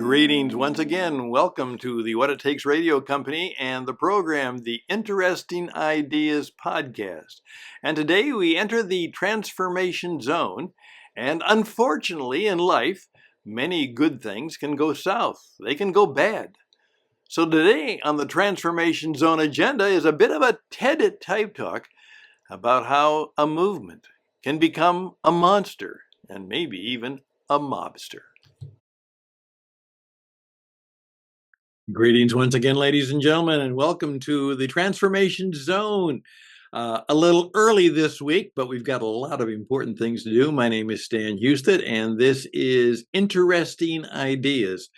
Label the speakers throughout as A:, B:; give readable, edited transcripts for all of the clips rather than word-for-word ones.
A: Greetings once again. Welcome to the What It Takes Radio Company and the program, the Interesting Ideas Podcast. And today we enter the transformation zone. And unfortunately, in life, many good things can go south. They can go bad. So today on the transformation zone agenda is a bit of a TED type talk about how a movement can become a monster and maybe even a mobster. Greetings once again, ladies and gentlemen, and welcome to the Transformation Zone. A little early this week, but we've got a lot of important things to do. My name is Stan Houston, and this is Interesting Ideas,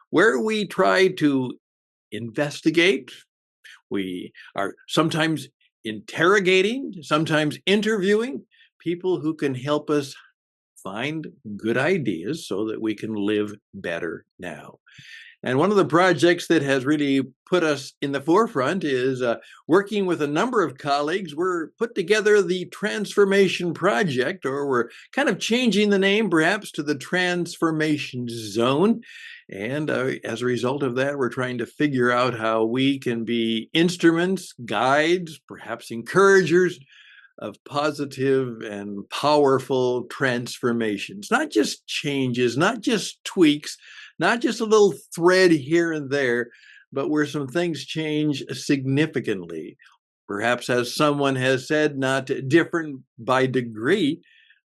A: where we try to investigate. We are sometimes interrogating, sometimes interviewing people who can help us find good ideas so that we can live better now. And one of the projects that has really put us in the forefront is working with a number of colleagues. We're put together the Transformation Project, or we're kind of changing the name perhaps to the Transformation Zone. And as a result of that, we're trying to figure out how we can be instruments, guides, perhaps encouragers of positive and powerful transformations, not just changes, not just tweaks, not just a little thread here and there, but where some things change significantly. Perhaps, as someone has said, not different by degree,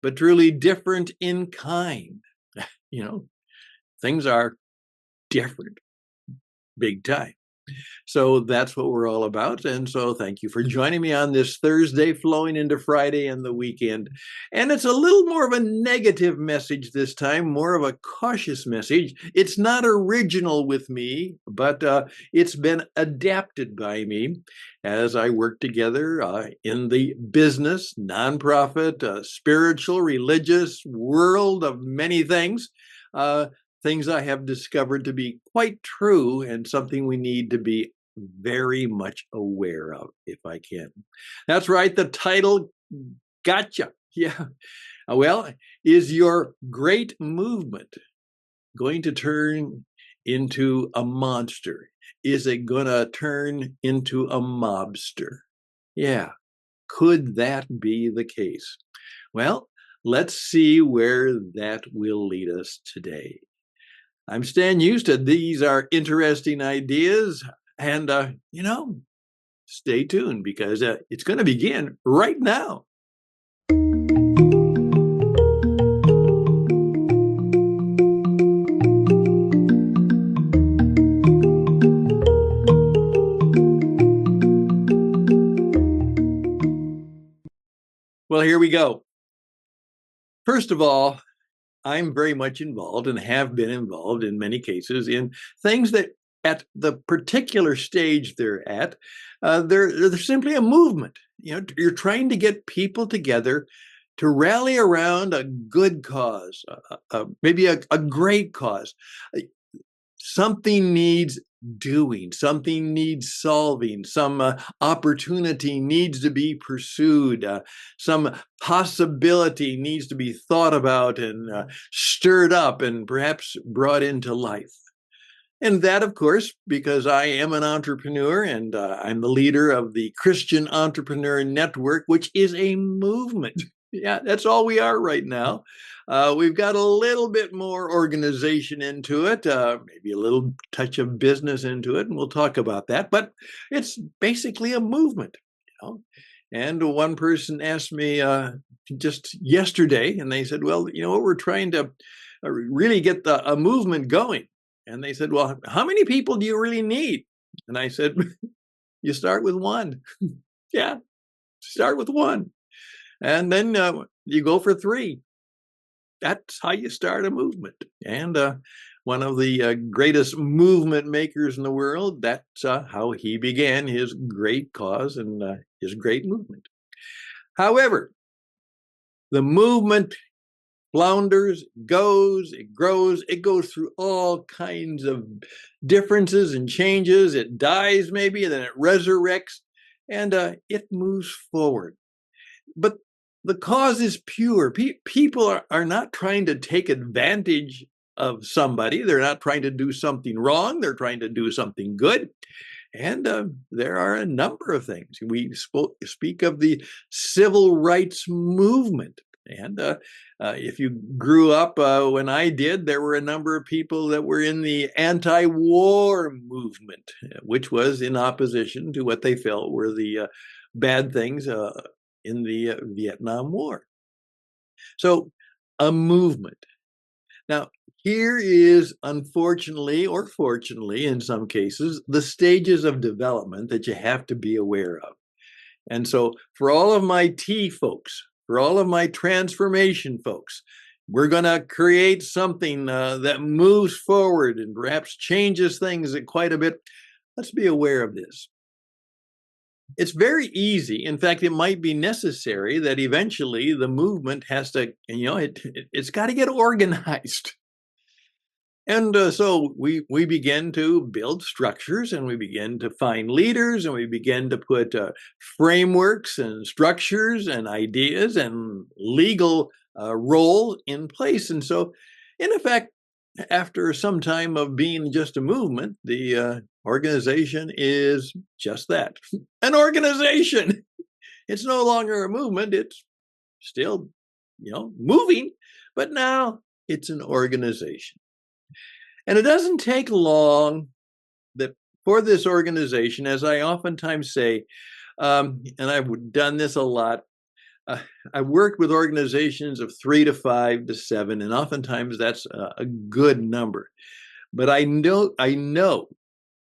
A: but truly different in kind. Things are different, big time. So that's what we're all about. And so thank you for joining me on this Thursday, flowing into Friday and the weekend. And it's a little more of a negative message this time, more of a cautious message. It's not original with me, but it's been adapted by me as I work together in the business, nonprofit, spiritual, religious world of many things. Things I have discovered to be quite true and something we need to be very much aware of, if I can. That's right, the title, gotcha. Yeah. Well, is your great movement going to turn into a monster? Is it going to turn into a mobster? Yeah. Could that be the case? Well, let's see where that will lead us today. I'm Stan Houston. These are interesting ideas. And, stay tuned because it's going to begin right now. Well, here we go. First of all, I'm very much involved and have been involved in many cases in things that at the particular stage they're at, they're simply a movement. You're trying to get people together to rally around a good cause, maybe a great cause. Something needs doing, something needs solving, some opportunity needs to be pursued, some possibility needs to be thought about and stirred up and perhaps brought into life. And that, of course, because I am an entrepreneur and I'm the leader of the Christian Entrepreneur Network, which is a movement. Yeah, that's all we are right now. We've got a little bit more organization into it, maybe a little touch of business into it, and we'll talk about that. But it's basically a movement, And one person asked me just yesterday, and they said, well, we're trying to really get a movement going. And they said, well, how many people do you really need? And I said, you start with one. Yeah, start with one. And then you go for three. That's how you start a movement. And one of the greatest movement makers in the world, that's how he began his great cause and his great movement. However, the movement flounders, it grows, it goes through all kinds of differences and changes. It dies maybe, and then it resurrects, and it moves forward. But the cause is pure. People are not trying to take advantage of somebody. They're not trying to do something wrong. They're trying to do something good. And there are a number of things. We speak of the civil rights movement. And if you grew up when I did, there were a number of people that were in the anti-war movement, which was in opposition to what they felt were the bad things in the Vietnam War. So a movement. Now, here is, unfortunately, or fortunately, in some cases, the stages of development that you have to be aware of. And so for all of my T folks, for all of my transformation folks, we're going to create something that moves forward and perhaps changes things quite a bit. Let's be aware of this. It's very easy. In fact, it might be necessary that eventually the movement has to, it's got to get organized. And so we begin to build structures, and we begin to find leaders, and we begin to put frameworks and structures and ideas and legal role in place. And so, in effect, after some time of being just a movement, the organization is just that, an organization. It's no longer a movement. It's still, moving, but now it's an organization. And it doesn't take long for this organization, as I oftentimes say, and I've done this a lot, I've worked with organizations of 3 to 5 to 7, and oftentimes that's a good number. But I know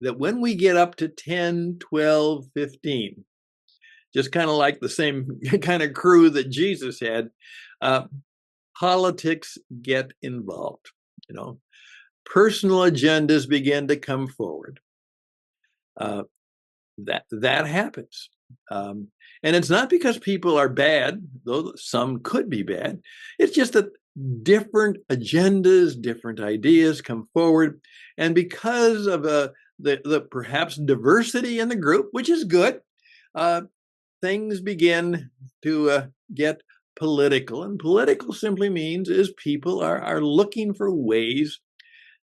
A: that when we get up to 10, 12, 15, just kind of like the same kind of crew that Jesus had, politics get involved, personal agendas begin to come forward. That happens. And it's not because people are bad, though some could be bad. It's just that different agendas, different ideas come forward. And because of the perhaps diversity in the group, which is good, things begin to get political. And political simply means is people are looking for ways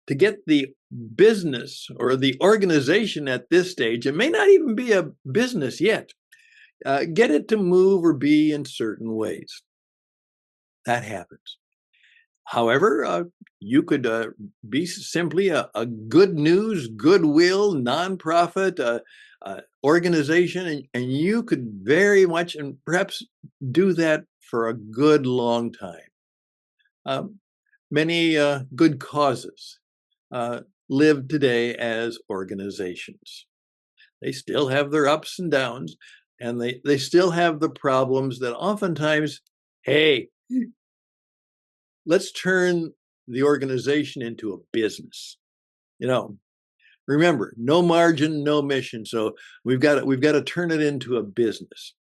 A: to get the business or the organization at this stage, it may not even be a business yet, get it to move or be in certain ways. That happens. However, you could be simply a good news, goodwill, nonprofit organization, and you could very much and perhaps do that for a good long time. Many good causes live today as organizations. They still have their ups and downs, and they still have the problems that oftentimes, hey, let's turn the organization into a business. Remember, no margin, no mission. So we've got to turn it into a business.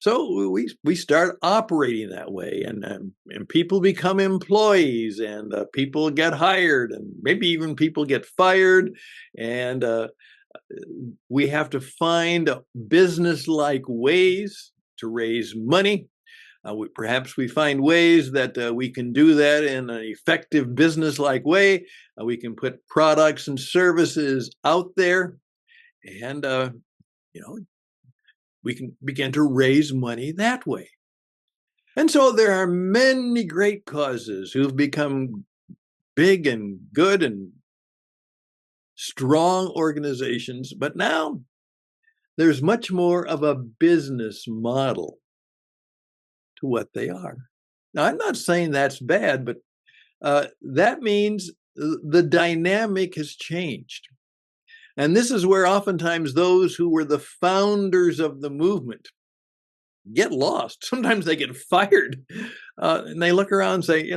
A: So we start operating that way, and people become employees, and people get hired, and maybe even people get fired, and we have to find business-like ways to raise money. Perhaps we find ways that we can do that in an effective business-like way. We can put products and services out there, and we can begin to raise money that way. And so there are many great causes who've become big and good and strong organizations, but now there's much more of a business model to what they are. Now, I'm not saying that's bad, but that means the dynamic has changed. And this is where oftentimes those who were the founders of the movement get lost. Sometimes they get fired, and they look around and say,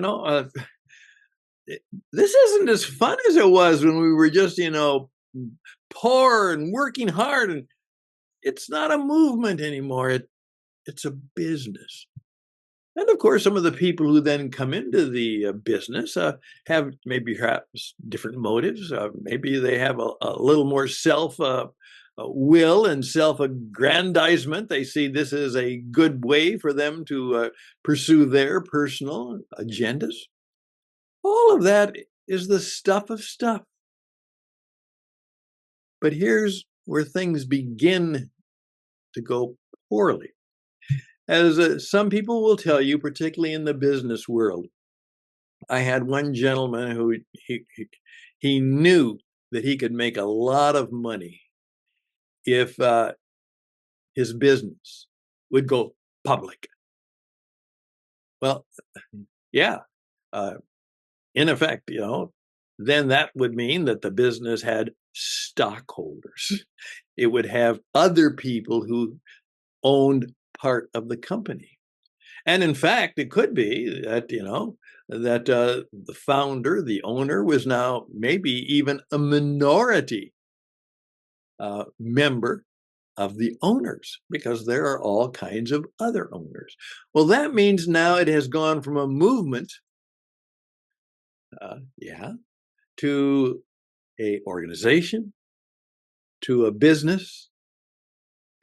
A: this isn't as fun as it was when we were just, poor and working hard. And it's not a movement anymore. It's a business. And of course, some of the people who then come into the business have maybe perhaps different motives. Maybe they have a little more self-will and self-aggrandizement. They see this as a good way for them to pursue their personal agendas. All of that is the stuff of stuff. But here's where things begin to go poorly. As some people will tell you, particularly in the business world, I had one gentleman who he knew that he could make a lot of money if his business would go public. Well, yeah, in effect, then that would mean that the business had stockholders. It would have other people who owned part of the company. And in fact, it could be that, the founder, the owner, was now maybe even a minority member of the owners, because there are all kinds of other owners. Well, that means now it has gone from a movement, to a organization, to a business,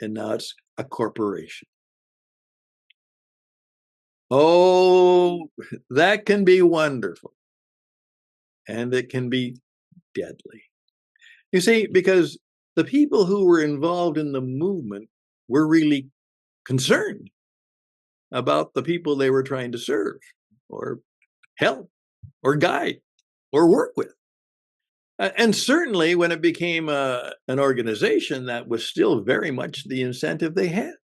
A: and now it's a corporation. Oh, that can be wonderful. And it can be deadly. You see, because the people who were involved in the movement were really concerned about the people they were trying to serve or help or guide or work with. And certainly when it became an organization, that was still very much the incentive they had.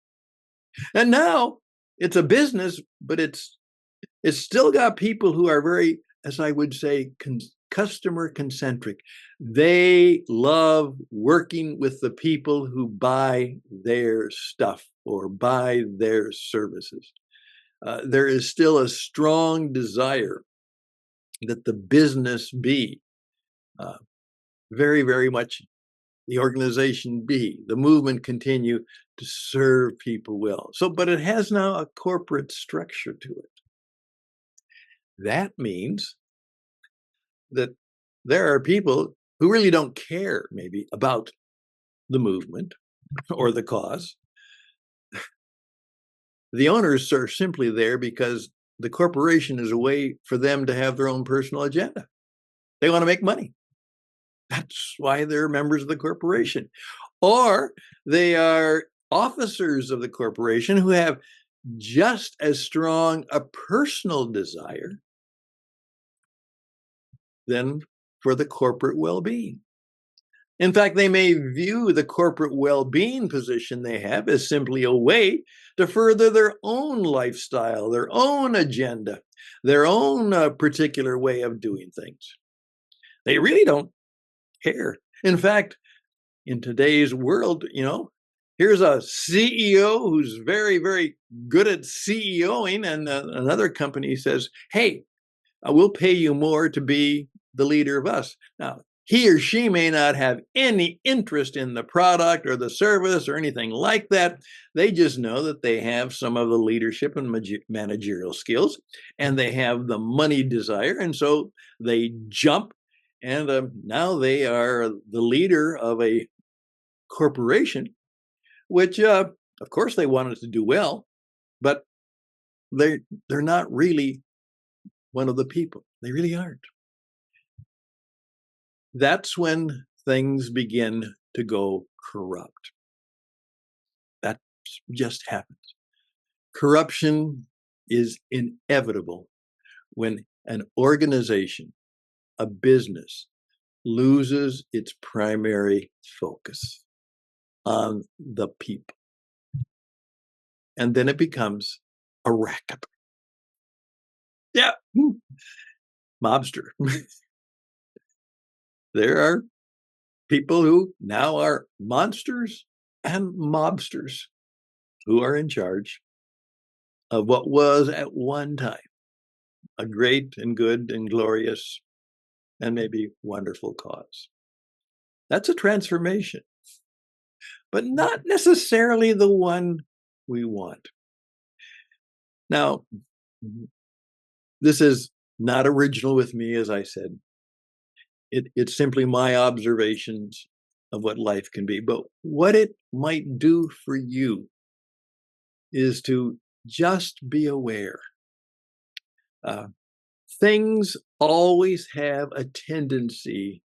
A: And now it's a business, but it's still got people who are very, as I would say, customer concentric. They love working with the people who buy their stuff or buy their services. There is still a strong desire that the business be very, very much the organization be, the movement continue to serve people well. So, but it has now a corporate structure to it. That means that there are people who really don't care maybe about the movement or the cause. The owners are simply there because the corporation is a way for them to have their own personal agenda. They want to make money. That's why they're members of the corporation. Or they are officers of the corporation who have just as strong a personal desire than for the corporate well-being. In fact, they may view the corporate well-being position they have as simply a way to further their own lifestyle, their own agenda, their own particular way of doing things. They really don't care. In fact, in today's world, here's a CEO who's very, very good at CEOing, and another company says, hey, we'll pay you more to be the leader of us. Now, he or she may not have any interest in the product or the service or anything like that. They just know that they have some of the leadership and managerial skills, and they have the money desire. And so they jump, and now they are the leader of a corporation, which, of course, they wanted to do well, but they're not really one of the people. They really aren't. That's when things begin to go corrupt. That just happens. Corruption is inevitable when an organization, a business, loses its primary focus on the people. And then it becomes a racket. Yeah. Mobster. There are people who now are monsters and mobsters who are in charge of what was at one time a great and good and glorious and maybe wonderful cause. That's a transformation, but not necessarily the one we want. Now, this is not original with me, as I said. It's simply my observations of what life can be. But what it might do for you is to just be aware. Things always have a tendency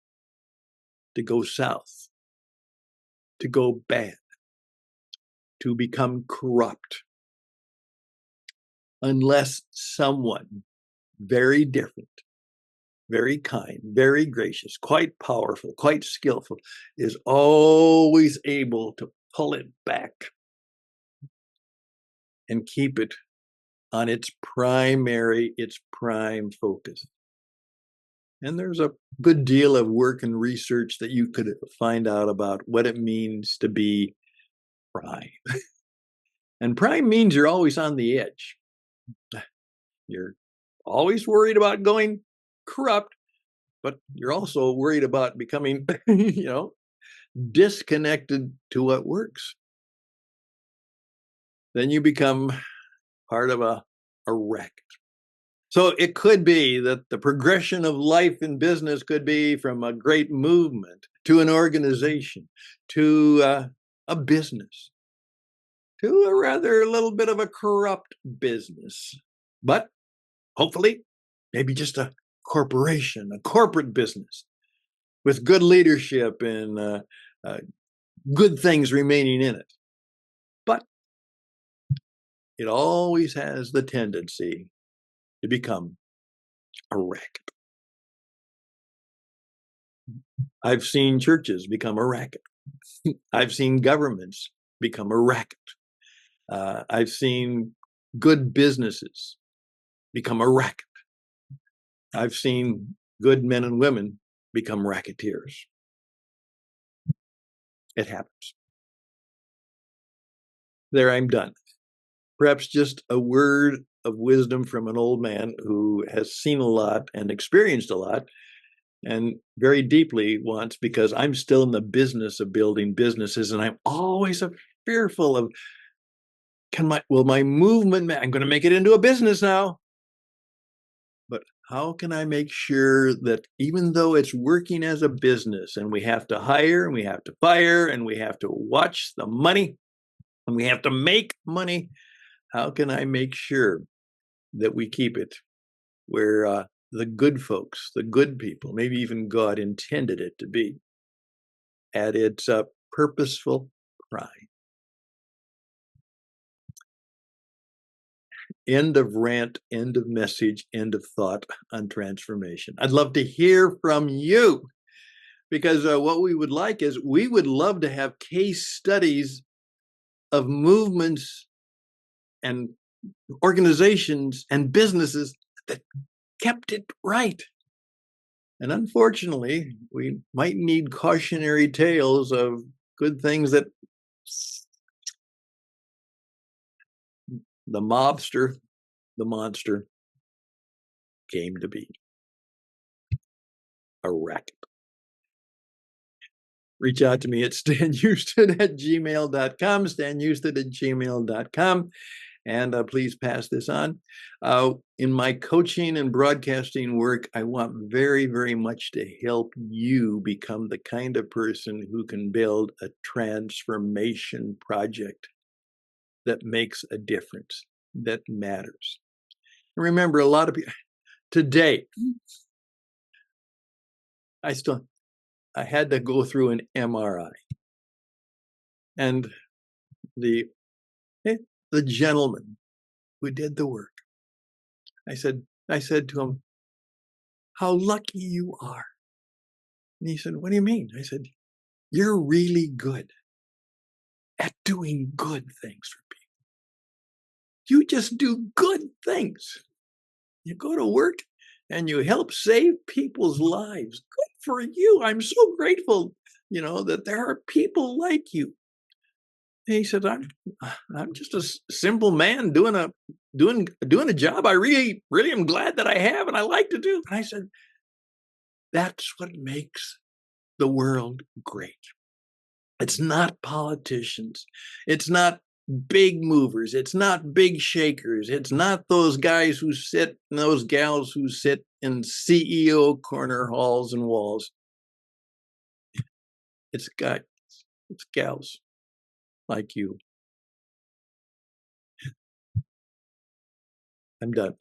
A: to go south, to go bad, to become corrupt, unless someone very different, very kind, very gracious, quite powerful, quite skillful, is always able to pull it back and keep it on its prime focus. And there's a good deal of work and research that you could find out about what it means to be prime. And prime means you're always on the edge. You're always worried about going corrupt, but you're also worried about becoming, disconnected to what works. Then you become part of a racket. So it could be that the progression of life in business could be from a great movement to an organization, to a business, to a rather a little bit of a corrupt business. But hopefully, maybe just a corporation, a corporate business with good leadership and good things remaining in it. But it always has the tendency to become a racket. I've seen churches become a racket. I've seen governments become a racket. I've seen good businesses become a racket. I've seen good men and women become racketeers. It happens. There, I'm done. Perhaps just a word of wisdom from an old man who has seen a lot and experienced a lot, and very deeply once, because I'm still in the business of building businesses, and I'm always fearful of, will my movement, I'm going to make it into a business now, but how can I make sure that even though it's working as a business and we have to hire and we have to fire and we have to watch the money and we have to make money, how can I make sure that we keep it where the good folks, the good people, maybe even God intended it to be, at its purposeful pride? End of rant, end of message, end of thought on transformation. I'd love to hear from you, because what we would like is we would love to have case studies of movements and organizations and businesses that kept it right. And unfortunately, we might need cautionary tales of good things that the mobster, the monster, came to be a racket. Reach out to me at stanhouston@gmail.com, stanhouston@gmail.com. And please pass this on. In my coaching and broadcasting work, I want very, very much to help you become the kind of person who can build a transformation project that makes a difference, that matters. And remember, a lot of people today, I had to go through an MRI. And the gentleman who did the work, I said to him, "How lucky you are." And he said, "What do you mean?" I said, "You're really good at doing good things for people. You just do good things. You go to work and you help save people's lives. Good for you. I'm so grateful, that there are people like you." And he said, I'm just a simple man doing a job I really, really am glad that I have and I like to do. And I said, that's what makes the world great. It's not politicians. It's not big movers. It's not big shakers. It's not those guys who sit and those gals who sit in CEO corner halls and walls. It's guys, it's gals like you. I'm done.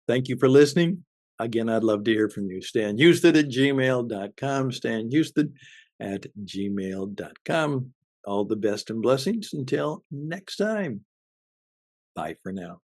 A: Thank you for listening. Again, I'd love to hear from you. StanHouston@gmail.com. StanHouston@gmail.com. All the best and blessings until next time. Bye for now.